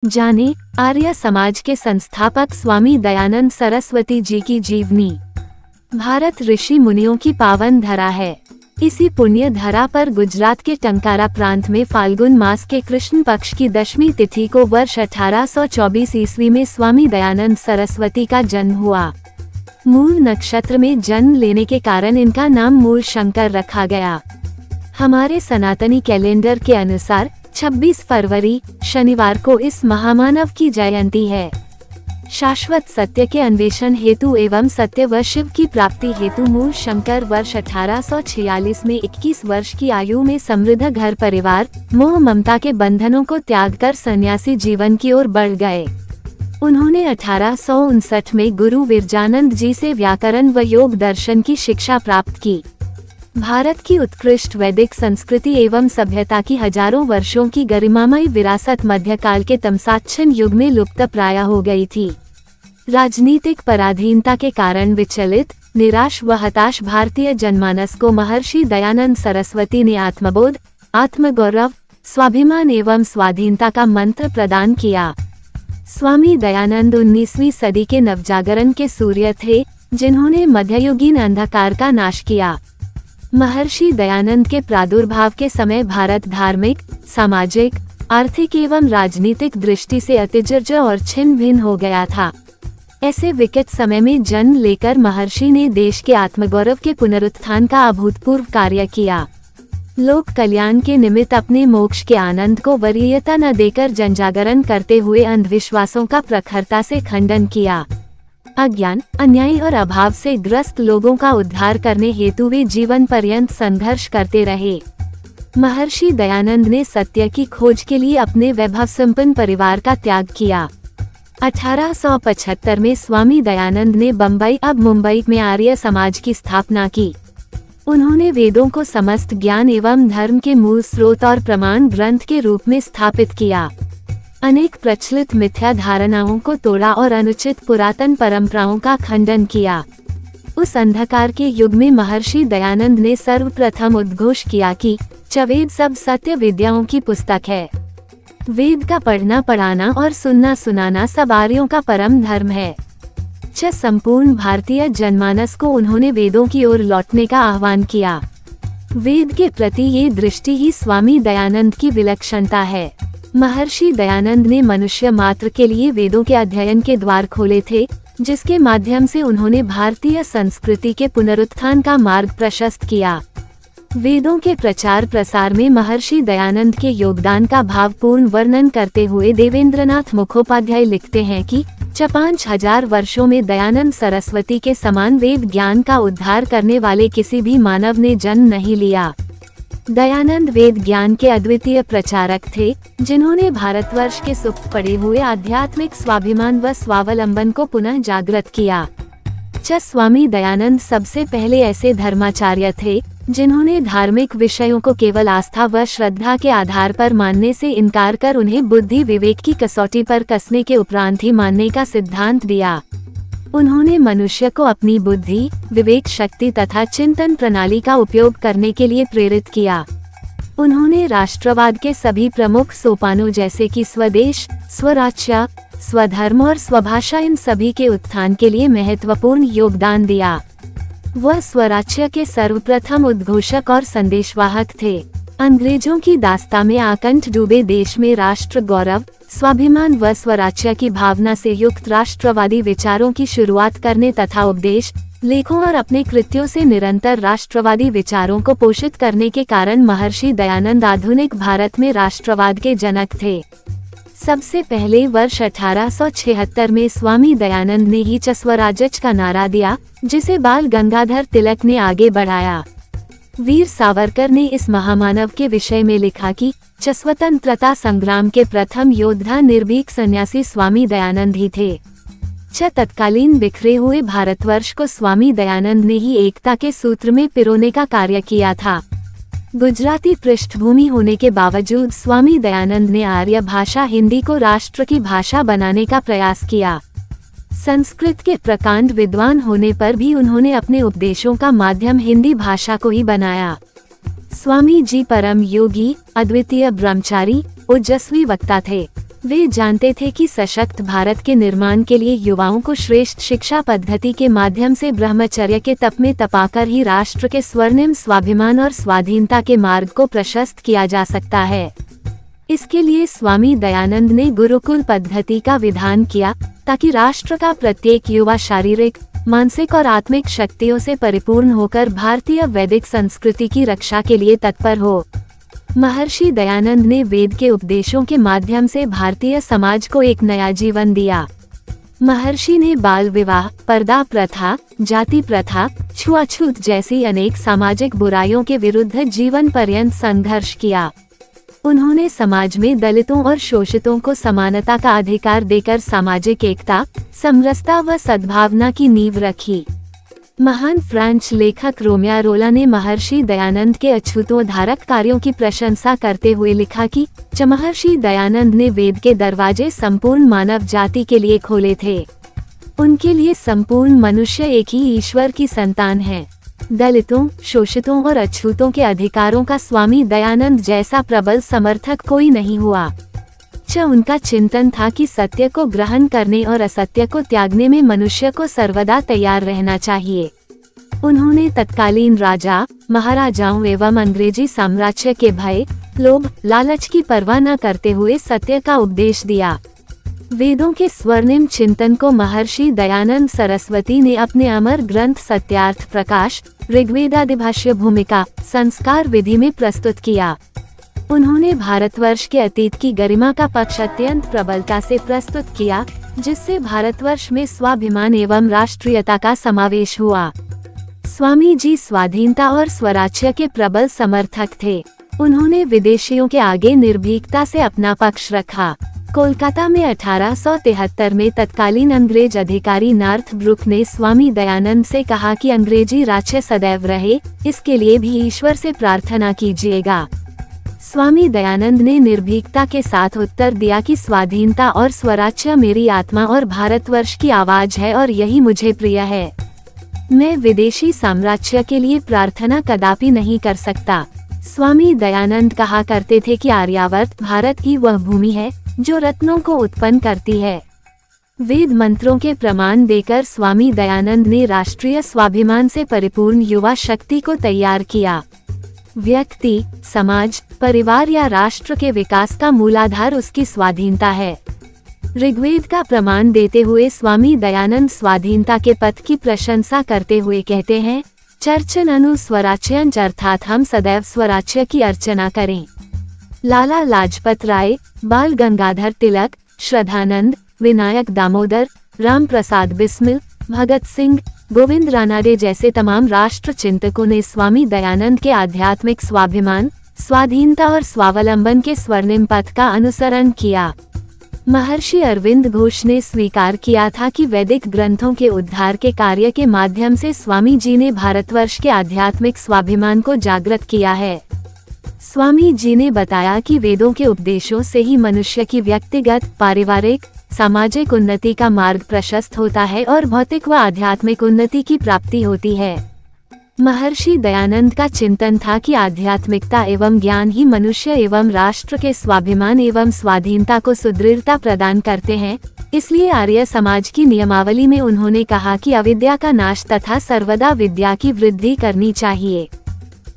जाने आर्य समाज के संस्थापक स्वामी दयानंद सरस्वती जी की जीवनी। भारत ऋषि मुनियों की पावन धरा है। इसी पुण्य धरा पर गुजरात के टंकारा प्रांत में फाल्गुन मास के कृष्ण पक्ष की 10वीं तिथि को वर्ष 1824 ईस्वी में स्वामी दयानंद सरस्वती का जन्म हुआ। मूल नक्षत्र में जन्म लेने के कारण इनका नाम मूल शंकर रखा गया। हमारे सनातनी कैलेंडर के अनुसार 26 फरवरी शनिवार को इस महामानव की जयंती है। शाश्वत सत्य के अन्वेषण हेतु एवं सत्य व शिव की प्राप्ति हेतु मूल शंकर वर्ष 1846 में 21 वर्ष की आयु में समृद्ध घर परिवार मोह ममता के बंधनों को त्याग कर सन्यासी जीवन की ओर बढ़ गए। उन्होंने 1859 में गुरु विरजानंद जी से व्याकरण व योग दर्शन की शिक्षा प्राप्त की। भारत की उत्कृष्ट वैदिक संस्कृति एवं सभ्यता की हजारों वर्षों की गरिमामयी विरासत मध्यकाल के तमसाच्छिन्न युग में लुप्त प्राय हो गई थी। राजनीतिक पराधीनता के कारण विचलित, निराश व हताश भारतीय जनमानस को महर्षि दयानंद सरस्वती ने आत्मबोध, आत्मगौरव, स्वाभिमान एवं स्वाधीनता का मंत्र प्रदान किया। स्वामी दयानंद 19वीं सदी के नवजागरण के सूर्य थे, जिन्होंने मध्ययुगीन अंधकार का नाश किया। महर्षि दयानंद के प्रादुर्भाव के समय भारत धार्मिक, सामाजिक, आर्थिक एवं राजनीतिक दृष्टि से अतिजर्जर और छिन्न भिन्न हो गया था। ऐसे विकट समय में जन्म लेकर महर्षि ने देश के आत्मगौरव के पुनरुत्थान का अभूतपूर्व कार्य किया। लोक कल्याण के निमित्त अपने मोक्ष के आनंद को वरीयता न देकर जनजागरण करते हुए अंधविश्वासों का प्रखरता से खंडन किया। अज्ञान, अन्याय और अभाव से ग्रस्त लोगों का उद्धार करने हेतु वे जीवन पर्यंत संघर्ष करते रहे। महर्षि दयानंद ने सत्य की खोज के लिए अपने वैभव संपन्न परिवार का त्याग किया। 1875 में स्वामी दयानंद ने बम्बई अब मुंबई में आर्य समाज की स्थापना की। उन्होंने वेदों को समस्त ज्ञान एवं धर्म के मूल स्रोत और प्रमाण ग्रंथ के रूप में स्थापित किया। अनेक प्रचलित मिथ्या धारणाओं को तोड़ा और अनुचित पुरातन परंपराओं का खंडन किया। उस अंधकार के युग में महर्षि दयानंद ने सर्वप्रथम उद्घोष किया कि वेद सब सत्य विद्याओं की पुस्तक है। वेद का पढ़ना पढ़ाना और सुनना सुनाना सब आर्यों का परम धर्म है। संपूर्ण भारतीय जनमानस को उन्होंने वेदों की ओर लौटने का आह्वान किया। वेद के प्रति ये दृष्टि ही स्वामी दयानंद की विलक्षणता है। महर्षि दयानंद ने मनुष्य मात्र के लिए वेदों के अध्ययन के द्वार खोले थे, जिसके माध्यम से उन्होंने भारतीय संस्कृति के पुनरुत्थान का मार्ग प्रशस्त किया। वेदों के प्रचार प्रसार में महर्षि दयानंद के योगदान का भावपूर्ण वर्णन करते हुए देवेंद्रनाथ मुखोपाध्याय लिखते हैं कि 5000 वर्षों में दयानंद सरस्वती के समान वेद ज्ञान का उद्धार करने वाले किसी भी मानव ने जन्म नहीं लिया। दयानंद वेद ज्ञान के अद्वितीय प्रचारक थे, जिन्होंने भारतवर्ष के सुप्त पड़े हुए आध्यात्मिक स्वाभिमान व स्वावलंबन को पुनः जागृत किया। स्वामी दयानंद सबसे पहले ऐसे धर्माचार्य थे, जिन्होंने धार्मिक विषयों को केवल आस्था व श्रद्धा के आधार पर मानने से इनकार कर उन्हें बुद्धि विवेक की कसौटी पर कसने के उपरांत ही मानने का सिद्धांत दिया। उन्होंने मनुष्य को अपनी बुद्धि, विवेक शक्ति तथा चिंतन प्रणाली का उपयोग करने के लिए प्रेरित किया। उन्होंने राष्ट्रवाद के सभी प्रमुख सोपानों जैसे कि स्वदेश, स्वराज्य, स्वधर्म और स्वभाषा इन सभी के उत्थान के लिए महत्वपूर्ण योगदान दिया। वह स्वराज्य के सर्वप्रथम उद्घोषक और संदेशवाहक थे। अंग्रेजों की दास्ता में आकंठ डूबे देश में राष्ट्र गौरव, स्वाभिमान व स्वराज्य की भावना से युक्त राष्ट्रवादी विचारों की शुरुआत करने तथा उपदेश, लेखों और अपने कृत्यों से निरंतर राष्ट्रवादी विचारों को पोषित करने के कारण महर्षि दयानंद आधुनिक भारत में राष्ट्रवाद के जनक थे। सबसे पहले वर्ष 1876 में स्वामी दयानंद ने ही स्वराज्य का नारा दिया, जिसे बाल गंगाधर तिलक ने आगे बढ़ाया। वीर सावरकर ने इस महामानव के विषय में लिखा कि स्वतंत्रता संग्राम के प्रथम योद्धा निर्भीक सन्यासी स्वामी दयानंद ही थे। तत्कालीन बिखरे हुए भारतवर्ष को स्वामी दयानंद ने ही एकता के सूत्र में पिरोने का कार्य किया था। गुजराती पृष्ठभूमि होने के बावजूद स्वामी दयानंद ने आर्य भाषा हिंदी को राष्ट्र की भाषा बनाने का प्रयास किया। संस्कृत के प्रकांड विद्वान होने पर भी उन्होंने अपने उपदेशों का माध्यम हिंदी भाषा को ही बनाया। स्वामी जी परम योगी, अद्वितीय ब्रह्मचारी, ओजस्वी वक्ता थे। वे जानते थे कि सशक्त भारत के निर्माण के लिए युवाओं को श्रेष्ठ शिक्षा पद्धति के माध्यम से ब्रह्मचर्य के तप में तपाकर ही राष्ट्र के स्वर्णिम स्वाभिमान और स्वाधीनता के मार्ग को प्रशस्त किया जा सकता है। इसके लिए स्वामी दयानंद ने गुरुकुल पद्धति का विधान किया, ताकि राष्ट्र का प्रत्येक युवा शारीरिक, मानसिक और आत्मिक शक्तियों से परिपूर्ण होकर भारतीय वैदिक संस्कृति की रक्षा के लिए तत्पर हो। महर्षि दयानंद ने वेद के उपदेशों के माध्यम से भारतीय समाज को एक नया जीवन दिया। महर्षि ने बाल विवाह, पर्दा प्रथा, जाति प्रथा, छुआछूत जैसी अनेक सामाजिक बुराइयों के विरुद्ध जीवन पर्यंत संघर्ष किया। उन्होंने समाज में दलितों और शोषितों को समानता का अधिकार देकर सामाजिक एकता, समरसता व सद्भावना की नींव रखी। महान फ्रेंच लेखक रोमियो ने महर्षि दयानंद के अछूतोद्धारक कार्यों की प्रशंसा करते हुए लिखा कि महर्षि दयानंद ने वेद के दरवाजे संपूर्ण मानव जाति के लिए खोले थे। उनके लिए संपूर्ण मनुष्य एक ही ईश्वर की संतान है। दलितों, शोषितों और अछूतों के अधिकारों का स्वामी दयानंद जैसा प्रबल समर्थक कोई नहीं हुआ। उनका चिंतन था कि सत्य को ग्रहण करने और असत्य को त्यागने में मनुष्य को सर्वदा तैयार रहना चाहिए। उन्होंने तत्कालीन राजा, महाराजाओं एवं अंग्रेजी साम्राज्य के भय, लोभ, लालच की परवाह न करते हुए सत्य का उपदेश दिया। वेदों के स्वर्णिम चिंतन को महर्षि दयानंद सरस्वती ने अपने अमर ग्रंथ सत्यार्थ प्रकाश, ऋग्वेदादिभाष्य भूमिका, संस्कार विधि में प्रस्तुत किया। उन्होंने भारतवर्ष के अतीत की गरिमा का पक्ष अत्यंत प्रबलता से प्रस्तुत किया, जिससे भारतवर्ष में स्वाभिमान एवं राष्ट्रीयता का समावेश हुआ। स्वामी जी स्वाधीनता और स्वराज्य के प्रबल समर्थक थे। उन्होंने विदेशियों के आगे निर्भीकता से अपना पक्ष रखा। कोलकाता में 1873 में तत्कालीन अंग्रेज अधिकारी नॉर्थ ब्रुक ने स्वामी दयानंद से कहा कि अंग्रेजी राज्य सदैव रहे, इसके लिए भी ईश्वर से प्रार्थना कीजिएगा। स्वामी दयानंद ने निर्भीकता के साथ उत्तर दिया कि स्वाधीनता और स्वराज्य मेरी आत्मा और भारतवर्ष की आवाज है और यही मुझे प्रिय है। मैं विदेशी साम्राज्य के लिए प्रार्थना कदापि नहीं कर सकता। स्वामी दयानंद कहा करते थे कि आर्यावर्त भारत की वह भूमि है जो रत्नों को उत्पन्न करती है। वेद मंत्रों के प्रमाण देकर स्वामी दयानंद ने राष्ट्रीय स्वाभिमान से परिपूर्ण युवा शक्ति को तैयार किया। व्यक्ति, समाज, परिवार या राष्ट्र के विकास का मूलाधार उसकी स्वाधीनता है। ऋग्वेद का प्रमाण देते हुए स्वामी दयानंद स्वाधीनता के पथ की प्रशंसा करते हुए कहते हैं, चर्चन अनु स्वराज्यंच, अर्थात हम सदैव स्वराज्य की अर्चना करें। लाला लाजपत राय, बाल गंगाधर तिलक, श्रद्धानंद, विनायक दामोदर, राम प्रसाद बिस्मिल, भगत सिंह, गोविंद रानाडे जैसे तमाम राष्ट्र चिंतकों ने स्वामी दयानंद के आध्यात्मिक स्वाभिमान, स्वाधीनता और स्वावलंबन के स्वर्णिम पथ का अनुसरण किया। महर्षि अरविंद घोष ने स्वीकार किया था कि वैदिक ग्रंथों के उद्धार के कार्य के माध्यम से स्वामी जी ने भारतवर्ष के आध्यात्मिक स्वाभिमान को जागृत किया है। स्वामी जी ने बताया कि वेदों के उपदेशों से ही मनुष्य की व्यक्तिगत, पारिवारिक, सामाजिक उन्नति का मार्ग प्रशस्त होता है और भौतिक व आध्यात्मिक उन्नति की प्राप्ति होती है। महर्षि दयानंद का चिंतन था कि आध्यात्मिकता एवं ज्ञान ही मनुष्य एवं राष्ट्र के स्वाभिमान एवं स्वाधीनता को सुदृढ़ता प्रदान करते हैं। इसलिए आर्य समाज की नियमावली में उन्होंने कहा कि अविद्या का नाश तथा सर्वदा विद्या की वृद्धि करनी चाहिए।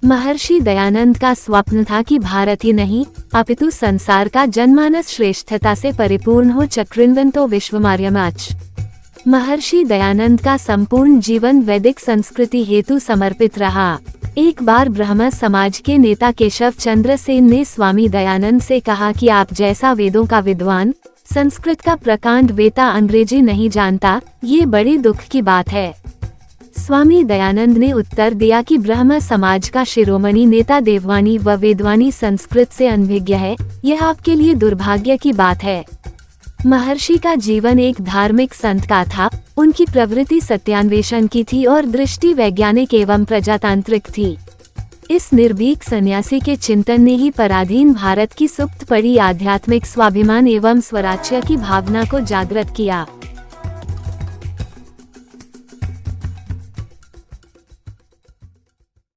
महर्षि दयानंद का स्वप्न था कि भारत ही नहीं अपितु संसार का जनमानस श्रेष्ठता से परिपूर्ण हो, चक्रिन्वंतो विश्वमार्यमाच। महर्षि दयानंद का संपूर्ण जीवन वैदिक संस्कृति हेतु समर्पित रहा। एक बार ब्राह्मण समाज के नेता केशव चंद्र सेन ने स्वामी दयानंद से कहा कि आप जैसा वेदों का विद्वान, संस्कृत का प्रकांड वेता अंग्रेजी नहीं जानता, ये बड़े दुख की बात है। स्वामी दयानंद ने उत्तर दिया कि ब्राह्मण समाज का शिरोमणि नेता देववाणी व वेदवाणी संस्कृत से अनभिज्ञ है, यह आपके लिए दुर्भाग्य की बात है। महर्षि का जीवन एक धार्मिक संत का था। उनकी प्रवृत्ति सत्यान्वेषण की थी और दृष्टि वैज्ञानिक एवं प्रजातांत्रिक थी। इस निर्भीक सन्यासी के चिंतन ने ही पराधीन भारत की सुप्त पड़ी आध्यात्मिक स्वाभिमान एवं स्वराज्य की भावना को जागृत किया।